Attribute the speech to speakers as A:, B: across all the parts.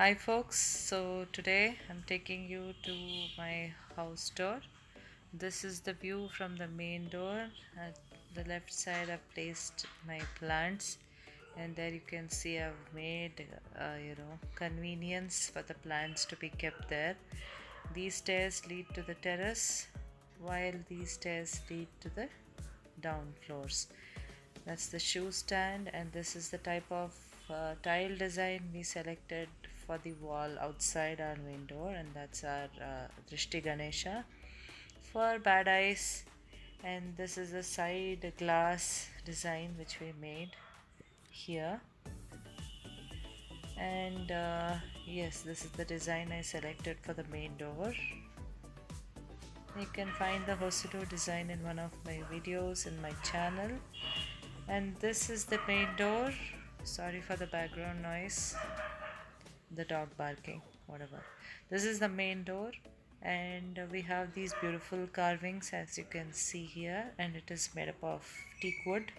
A: Hi folks, so today I'm taking you to my house door. This is the view from the main door. At the left side I've placed my plants, and there you can see I've made convenience for the plants to be kept there. These stairs lead to the terrace, while these stairs lead to the down floors. That's the shoe stand, and this is the type of tile design we selected for the wall outside our main door, and that's our Drishti Ganesha for bad eyes. And this is a side glass design which we made here. And yes, this is the design I selected for the main door. You can find the Hosodo design in one of my videos in my channel. And this is the main door. Sorry for the background noise, the dog barking, whatever. This is the main door, and we have these beautiful carvings as you can see here, and it is made up of teak wood.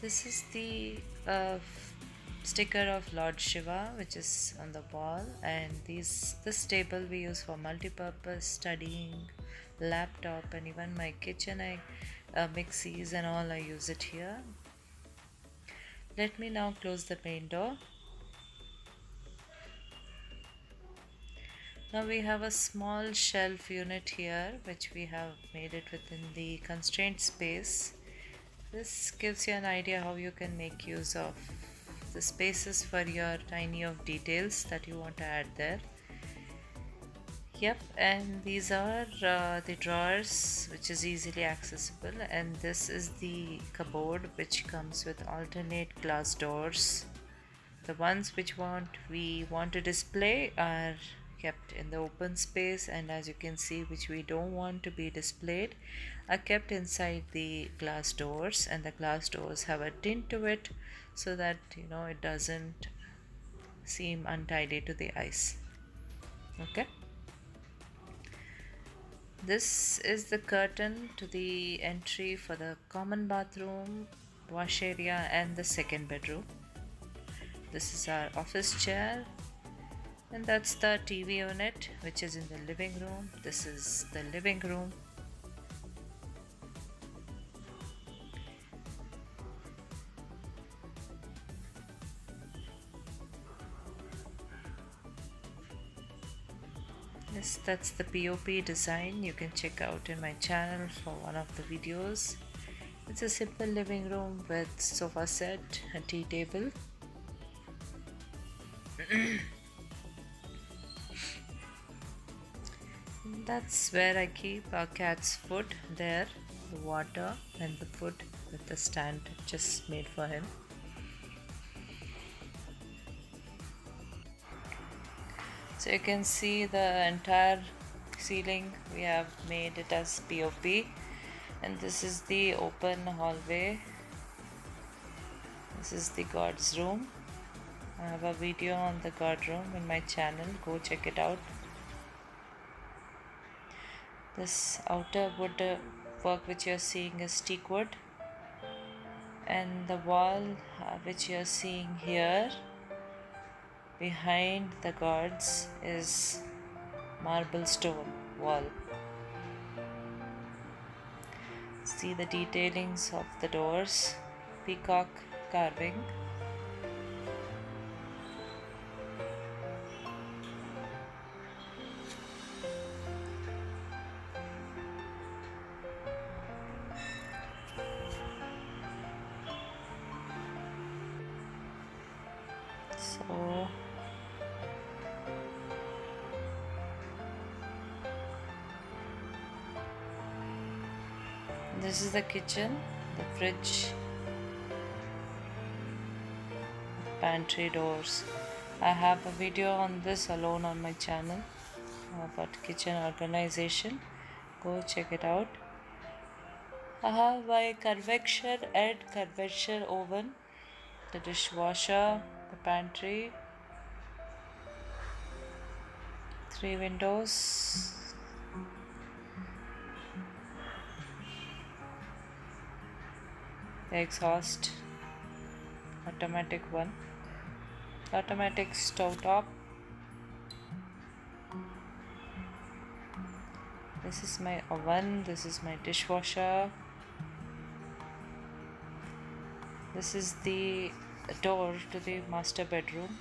A: This is the sticker of Lord Shiva which is on the wall, and this table we use for multi-purpose studying, laptop, and even my kitchen mixies and all I use it here. Let me now close the main door. Now we have a small shelf unit here which we have made it within the constrained space. This gives you an idea how you can make use of the spaces for your tiny of details that you want to add there. Yep, and these are the drawers which is easily accessible, and this is the cupboard which comes with alternate glass doors. The ones we want to display are kept in the open space, and as you can see, which we don't want to be displayed are kept inside the glass doors, and the glass doors have a tint to it so that it doesn't seem untidy to the eyes. Okay, this is the curtain to the entry for the common bathroom, wash area, and the second bedroom. This is our office chair, and that's the TV unit which is in the living room. This is the living room. Yes, that's the POP design you can check out in my channel for one of the videos. It's a simple living room with sofa set, a tea table. That's where I keep our cat's food there, the water and the food with the stand just made for him. So you can see the entire ceiling we have made it as POP, and this is the open hallway. This is the God's room. I have a video on the God room in my channel, go check it out. This outer wood work which you are seeing is teak wood, and the wall which you are seeing here behind the gods is marble stone wall. See the detailings of the doors, peacock carving. So this is the kitchen, the fridge, pantry doors. I have a video on this alone on my channel about kitchen organization. Go check it out. I have my convection and convection oven, the dishwasher, the pantry, 3 windows, the exhaust, automatic one. automatic stove top. This is my oven, this is my dishwasher. This is the door to the master bedroom.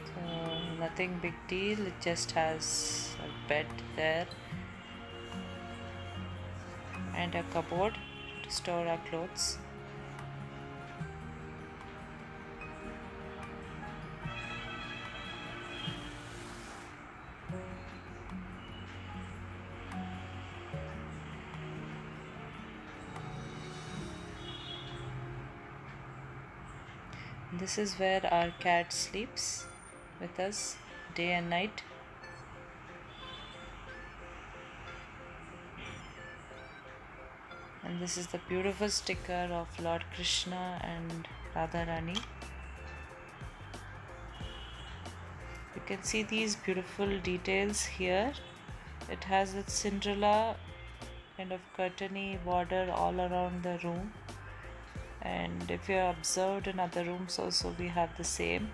A: So nothing big deal, it just has a bed there and a cupboard to store our clothes. This is where our cat sleeps with us day and night. And this is the beautiful sticker of Lord Krishna and Radharani. You can see these beautiful details here. It has a Cinderella kind of curtainy border all around the room. And if you observed in other rooms also, we have the same.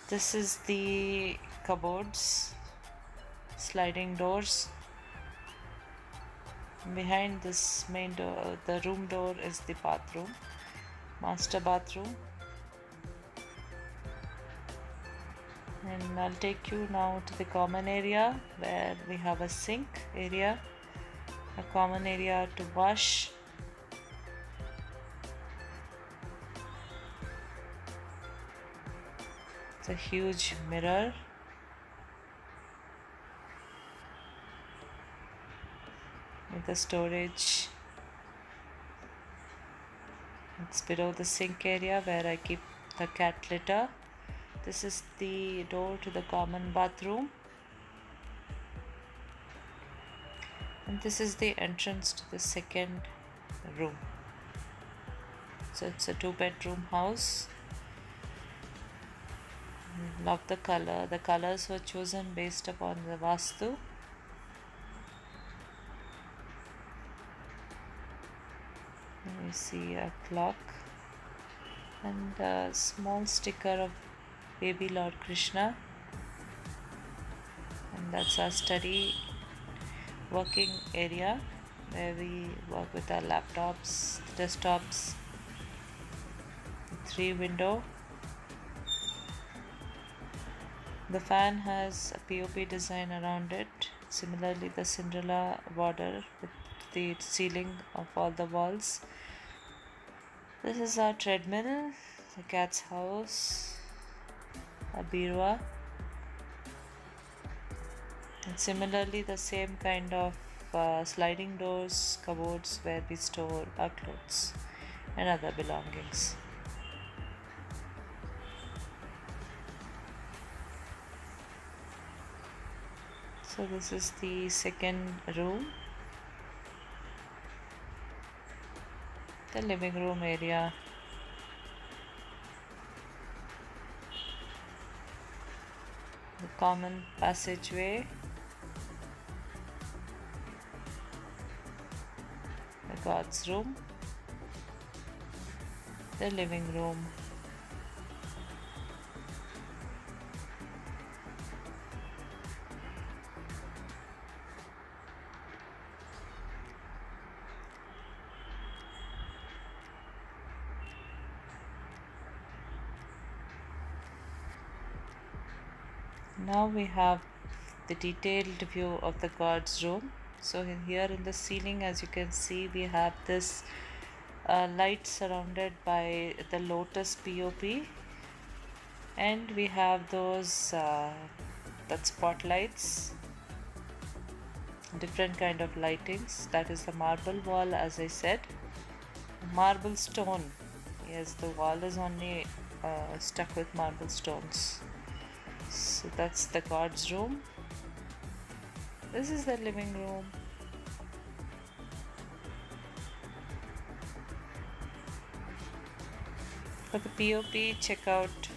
A: This is the cupboards, sliding doors. Behind this main door, the room door, is the bathroom, master bathroom. And I'll take you now to the common area where we have a sink area, a common area to wash. It's a huge mirror. With the storage. It's below the sink area where I keep the cat litter. This is the door to the common bathroom. And this is the entrance to the second room. So it's a 2-bedroom house. Love the color. The colors were chosen based upon the Vastu. We see a clock and a small sticker of baby Lord Krishna, and that's our study working area where we work with our laptops, desktops. 3 window. The fan has a POP design around it, similarly the Cinderella border with the ceiling of all the walls. This is our treadmill, the cat's house, a birwa, and similarly the same kind of sliding doors, cupboards where we store our clothes and other belongings. So this is the second room, the living room area. The common passageway, the God's room, the living room. Now we have the detailed view of the God's room. So here in the ceiling, as you can see, we have this light surrounded by the lotus POP, and we have those that spotlights, different kind of lightings. That is the marble wall, as I said. Marble stone, yes, the wall is only stuck with marble stones. So that's the God's room. This is the living room. For the POP, check out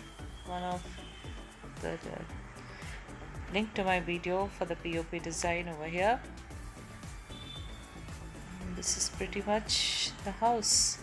A: one of the link to my video for the POP design over here. This is pretty much the house.